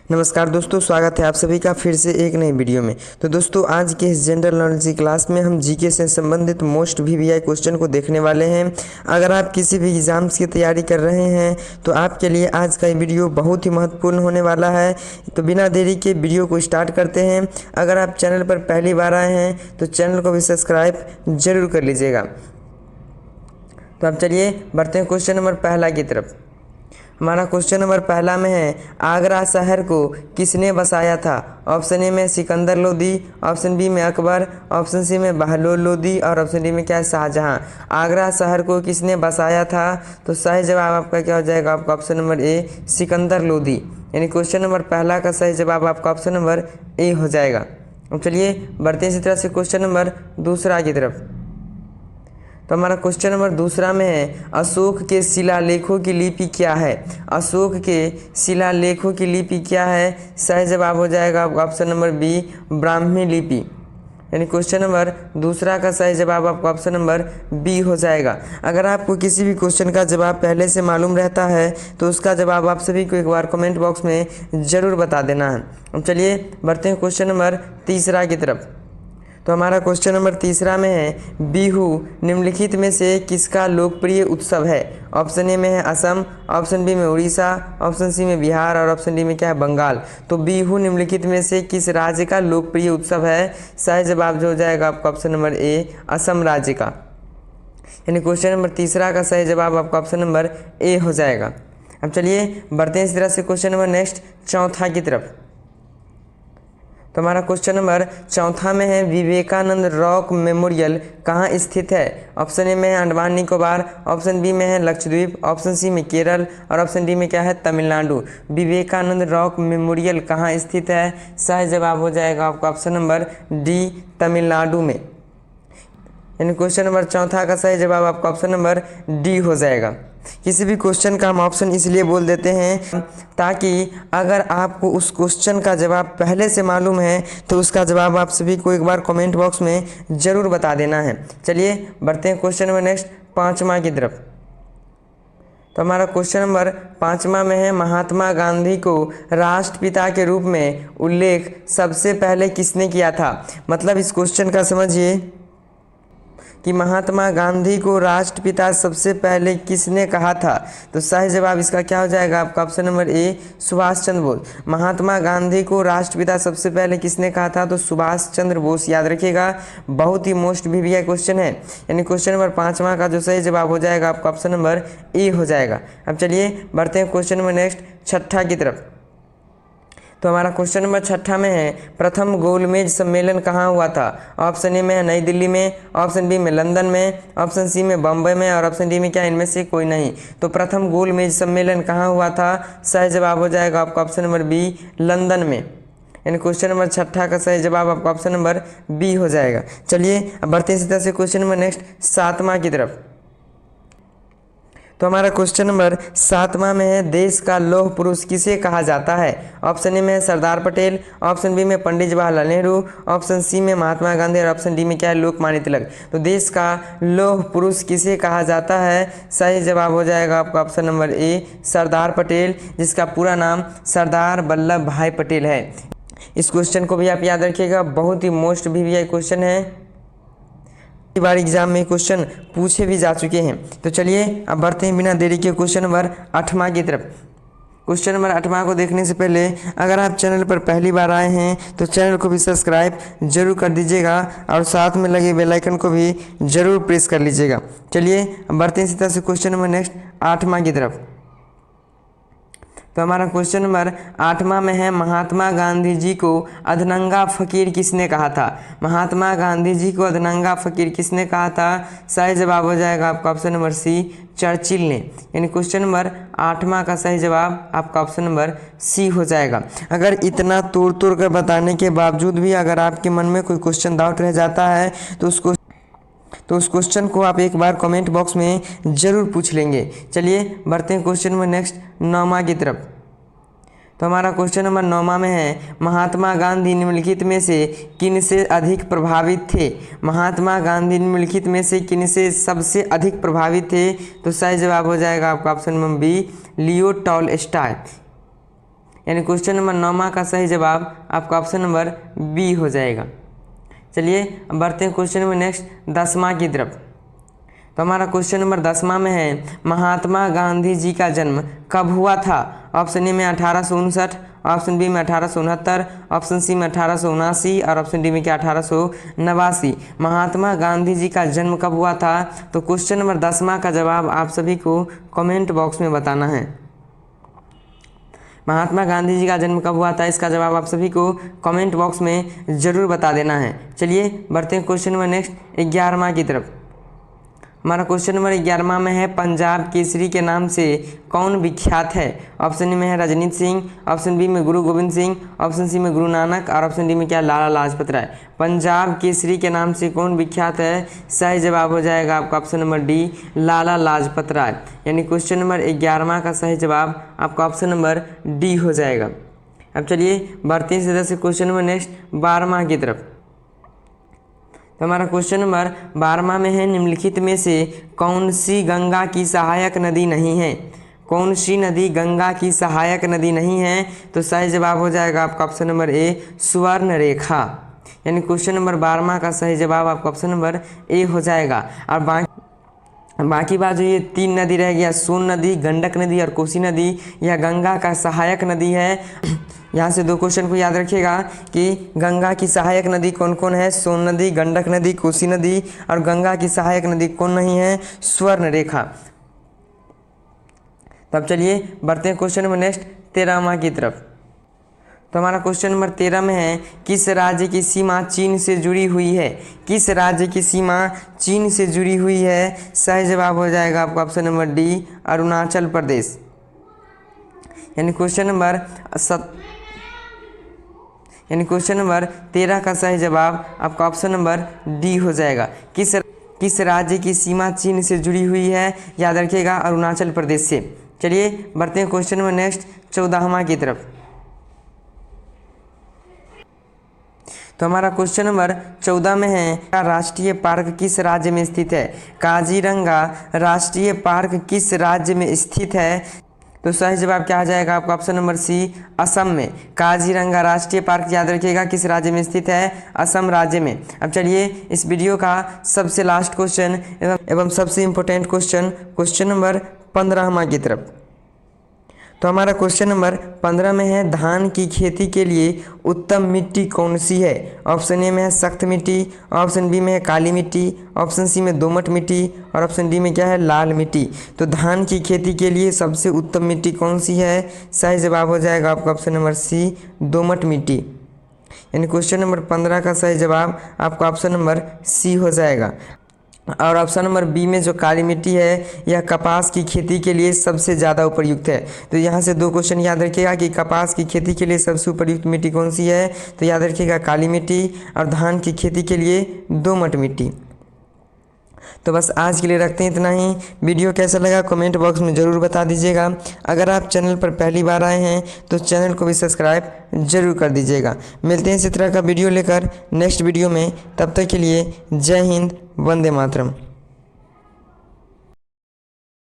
नमस्कार दोस्तों, स्वागत है आप सभी का फिर से एक नई वीडियो में। तो दोस्तों, आज के इस जनरल नॉलेज की क्लास में हम जीके से संबंधित मोस्ट वीवीआई क्वेश्चन को देखने वाले हैं। अगर आप किसी भी एग्ज़ाम्स की तैयारी कर रहे हैं तो आपके लिए आज का ये वीडियो बहुत ही महत्वपूर्ण होने वाला है। तो बिना देरी के वीडियो को स्टार्ट करते हैं। अगर आप चैनल पर पहली बार आए हैं तो चैनल को भी सब्सक्राइब जरूर कर लीजिएगा। तो अब चलिए बढ़ते हैं क्वेश्चन नंबर पहला की तरफ। हमारा क्वेश्चन नंबर पहला में है, आगरा शहर को किसने बसाया था? ऑप्शन ए में सिकंदर लोदी, ऑप्शन बी में अकबर, ऑप्शन सी में बहलोल लोदी और ऑप्शन डी में क्या है, शाहजहां। आगरा शहर को किसने बसाया था? तो सही जवाब आपका क्या हो जाएगा? आपका option number A Sikandar Lodi. यानी क्वेश्चन नंबर पहला का सही जवाब आपका ऑप्शन नंबर ए हो जाएगा। अब चलिए बढ़ते हैं इसी तरह से क्वेश्चन नंबर दूसरा की तरफ। तो हमारा क्वेश्चन नंबर दूसरा में है, अशोक के शिलालेखों की लिपि क्या है? अशोक के शिलालेखों की लिपि क्या है? सही जवाब हो जाएगा आपका ऑप्शन नंबर बी ब्राह्मी लिपि। यानी क्वेश्चन नंबर दूसरा का सही जवाब आपका ऑप्शन नंबर बी हो जाएगा। अगर आपको किसी भी क्वेश्चन का जवाब पहले से मालूम रहता है तो उसका जवाब आप सभी को एक बार कमेंट बॉक्स में ज़रूर बता देना है। अब चलिए बढ़ते हैं क्वेश्चन नंबर तीसरा की तरफ। तो हमारा क्वेश्चन नंबर तीसरा में है, बिहू निम्नलिखित में से किसका लोकप्रिय उत्सव है? ऑप्शन ए में है असम, ऑप्शन बी में उड़ीसा, ऑप्शन सी में बिहार और ऑप्शन डी में क्या है, बंगाल। तो बिहू निम्नलिखित में से किस राज्य का लोकप्रिय उत्सव है? सही जवाब जो हो जाएगा आपका ऑप्शन नंबर ए असम राज्य का। यानी क्वेश्चन नंबर तीसरा का सही जवाब आपका ऑप्शन नंबर ए हो जाएगा। अब चलिए बढ़ते हैं इस तरह से क्वेश्चन नंबर नेक्स्ट चौथा की तरफ। तो हमारा क्वेश्चन नंबर चौथा में है, विवेकानंद रॉक मेमोरियल कहाँ स्थित है? ऑप्शन ए में है अंडमान निकोबार, ऑप्शन बी में है लक्षद्वीप, ऑप्शन सी में केरल और ऑप्शन डी में क्या है, तमिलनाडु। विवेकानंद रॉक मेमोरियल कहाँ स्थित है? सही जवाब हो जाएगा आपका ऑप्शन नंबर डी तमिलनाडु में। यानी क्वेश्चन नंबर चौथा का सही जवाब आपका ऑप्शन नंबर डी हो जाएगा। किसी भी क्वेश्चन का हम ऑप्शन इसलिए बोल देते हैं ताकि अगर आपको उस क्वेश्चन का जवाब पहले से मालूम है तो उसका जवाब आप सभी को एक बार कमेंट बॉक्स में ज़रूर बता देना है। चलिए बढ़ते हैं क्वेश्चन नंबर नेक्स्ट पाँचवा की तरफ। तो हमारा क्वेश्चन नंबर पाँचवा में है, महात्मा गांधी को राष्ट्रपिता के रूप में उल्लेख सबसे पहले किसने किया था? मतलब इस क्वेश्चन का समझिए कि महात्मा गांधी को राष्ट्रपिता सबसे पहले किसने कहा था? तो सही जवाब इसका क्या हो जाएगा? आपका option number A Subhash Chandra Bose. Mahatma Gandhi को राष्ट्रपिता सबसे पहले किसने कहा था? तो सुभाष चंद्र बोस। याद रखिएगा, बहुत ही मोस्ट वीवीआई क्वेश्चन है। यानी क्वेश्चन नंबर पाँचवा का जो सही जवाब हो जाएगा आपका ऑप्शन नंबर ए हो जाएगा। अब चलिए बढ़ते हैं क्वेश्चन नंबर नेक्स्ट छठा की तरफ। तो हमारा क्वेश्चन नंबर छठा में है, प्रथम गोलमेज सम्मेलन कहाँ हुआ था? ऑप्शन ए में है नई दिल्ली में, ऑप्शन बी में लंदन में, ऑप्शन सी में बम्बई में और ऑप्शन डी में क्या, इनमें से कोई नहीं। तो प्रथम गोलमेज सम्मेलन कहाँ हुआ था? सही जवाब हो जाएगा आपका ऑप्शन नंबर बी लंदन में। यानी क्वेश्चन नंबर छठा का सही जवाब आपका ऑप्शन नंबर बी हो जाएगा। चलिए अब बढ़ते हैं इसी तरह से क्वेश्चन नंबर नेक्स्ट सातवां की तरफ। तो हमारा क्वेश्चन नंबर सातवां में है, देश का लौह पुरुष किसे कहा जाता है? ऑप्शन ए में है सरदार पटेल, ऑप्शन बी में पंडित जवाहरलाल नेहरू, ऑप्शन सी में महात्मा गांधी और ऑप्शन डी में क्या है, लोकमान्य तिलक। तो देश का लौह पुरुष किसे कहा जाता है? सही जवाब हो जाएगा आपका option number A Sardar Patel, जिसका पूरा नाम सरदार वल्लभ भाई पटेल है। इस क्वेश्चन को भी आप याद रखिएगा, बहुत ही मोस्ट वीवीआई क्वेश्चन है। बार एग्जाम में क्वेश्चन पूछे भी जा चुके हैं। तो चलिए अब बढ़ते हैं बिना देरी के क्वेश्चन नंबर आठवां की तरफ। क्वेश्चन नंबर आठवां को देखने से पहले अगर आप चैनल पर पहली बार आए हैं तो चैनल को भी सब्सक्राइब जरूर कर दीजिएगा और साथ में लगे बेल आइकन को भी जरूर प्रेस कर लीजिएगा। चलिए अब बढ़ते हैं इसी तरह से क्वेश्चन नंबर नेक्स्ट आठवां की तरफ। तो हमारा क्वेश्चन नंबर आठवां में है, महात्मा गांधी जी को अधनंगा फकीर किसने कहा था? महात्मा गांधी जी को अधनंगा फकीर किसने कहा था? सही जवाब हो जाएगा आपका ऑप्शन नंबर सी चर्चिल ने। यानी क्वेश्चन नंबर आठवां का सही जवाब आपका ऑप्शन नंबर सी हो जाएगा। अगर इतना तोड़ तोड़ कर बताने के बावजूद भी अगर आपके मन में कोई क्वेश्चन डाउट रह जाता है तो उस क्वेश्चन को आप एक बार कमेंट बॉक्स में ज़रूर पूछ लेंगे। चलिए बढ़ते हैं क्वेश्चन नंबर नेक्स्ट नौवां की तरफ। तो हमारा क्वेश्चन नंबर नौवां में है, महात्मा गांधी निम्नलिखित में से किन से अधिक प्रभावित थे? महात्मा गांधी निम्नलिखित में से किन से सबसे अधिक प्रभावित थे? तो सही जवाब हो जाएगा आपका option number B Leo Tolstoy. यानी क्वेश्चन नंबर 9 का सही जवाब आपका ऑप्शन नंबर बी हो जाएगा। चलिए अब बढ़ते हैं क्वेश्चन नंबर नेक्स्ट 10वां की तरफ। तो हमारा क्वेश्चन नंबर 10वां में है महात्मा गांधी जी का जन्म कब हुआ था। ऑप्शन ए में 1859, ऑप्शन बी में 1869, ऑप्शन सी में 1879 और ऑप्शन डी में क्या 1889। महात्मा गांधी जी का जन्म कब हुआ था? तो क्वेश्चन नंबर 10वां का जवाब आप सभी को कमेंट बॉक्स में बताना है। महात्मा गांधी जी का जन्म कब हुआ था, इसका जवाब आप सभी को कमेंट बॉक्स में ज़रूर बता देना है। चलिए बढ़ते हैं क्वेश्चन नंबर नेक्स्ट 11वां की तरफ। हमारा क्वेश्चन नंबर 11वां में है पंजाब केसरी के नाम से कौन विख्यात है। ऑप्शन ए में है रजनीत सिंह, ऑप्शन बी में गुरु गोविंद सिंह, ऑप्शन सी में गुरु नानक और ऑप्शन डी में क्या लाला लाजपत राय। पंजाब केसरी के नाम से कौन विख्यात है? सही जवाब हो जाएगा आपका option number D Lala Lajpat Rai. यानी क्वेश्चन नंबर 11वां का सही जवाब आपका ऑप्शन नंबर डी हो जाएगा। अब चलिए बढ़ते हैं सीधा से क्वेश्चन नंबर नेक्स्ट 12वां की तरफ। तो हमारा क्वेश्चन नंबर 12वां में है निम्नलिखित में से कौन सी गंगा की सहायक नदी नहीं है। कौन सी नदी गंगा की सहायक नदी नहीं है? तो सही जवाब हो जाएगा आपका ऑप्शन नंबर ए सुवर्ण रेखा। यानी क्वेश्चन नंबर 12वां का सही जवाब आपका ऑप्शन नंबर ए हो जाएगा। और बाकी बात जो ये 3 नदी रह गया, सोन नदी, गंडक नदी और कोसी नदी, यह गंगा का सहायक नदी है। यहाँ से 2 क्वेश्चन को याद रखिएगा कि गंगा की सहायक नदी कौन कौन है? सोन नदी, गंडक नदी, कोसी नदी। और गंगा की सहायक नदी कौन नहीं है? स्वर्ण रेखा। तब चलिए बढ़ते हैं क्वेश्चन नंबर नेक्स्ट 13वां की तरफ। तो हमारा क्वेश्चन नंबर 13 में है किस राज्य की सीमा चीन से जुड़ी हुई है। किस राज्य की सीमा चीन से जुड़ी हुई है? सही जवाब हो जाएगा आपका option number D Arunachal Pradesh. यानी क्वेश्चन नंबर 13 का सही जवाब आपका ऑप्शन नंबर डी हो जाएगा। किस राज्य की सीमा चीन से जुड़ी हुई है? याद रखिएगा अरुणाचल प्रदेश से। चलिए बढ़ते हैं क्वेश्चन नंबर नेक्स्ट 14वां की तरफ। तो हमारा क्वेश्चन नंबर 14 में है राष्ट्रीय पार्क किस राज्य में स्थित है। काजीरंगा राष्ट्रीय पार्क किस राज्य में स्थित है? तो सही जवाब क्या आ जाएगा आपका ऑप्शन नंबर सी असम में। काजीरंगा राष्ट्रीय पार्क याद रखिएगा किस राज्य में स्थित है? असम राज्य में। अब चलिए इस वीडियो का सबसे लास्ट क्वेश्चन एवं सबसे इम्पोर्टेंट क्वेश्चन नंबर 15वां की तरफ। तो हमारा क्वेश्चन नंबर 15 में है धान की खेती के लिए उत्तम मिट्टी कौन सी है। ऑप्शन ए में है सख्त मिट्टी, ऑप्शन बी में है काली मिट्टी, ऑप्शन सी में दोमट मिट्टी और ऑप्शन डी में क्या है लाल मिट्टी। तो धान की खेती के लिए सबसे उत्तम मिट्टी कौन सी है? सही जवाब हो जाएगा आपका ऑप्शन नंबर सी दोमट मिट्टी। यानी क्वेश्चन नंबर 15 का सही जवाब आपका ऑप्शन नंबर सी हो जाएगा। और ऑप्शन नंबर बी में जो काली मिट्टी है यह कपास की खेती के लिए सबसे ज़्यादा उपयुक्त है। तो यहाँ से 2 क्वेश्चन याद रखिएगा कि कपास की खेती के लिए सबसे उपयुक्त मिट्टी कौन सी है। तो याद रखिएगा काली मिट्टी, और धान की खेती के लिए दोमट मिट्टी। तो बस आज के लिए रखते हैं इतना ही। वीडियो कैसा लगा कमेंट बॉक्स में ज़रूर बता दीजिएगा। अगर आप चैनल पर पहली बार आए हैं तो चैनल को भी सब्सक्राइब जरूर कर दीजिएगा। मिलते हैं इसी तरह का वीडियो लेकर नेक्स्ट वीडियो में। तब तक के लिए जय हिंद, वंदे मातरम।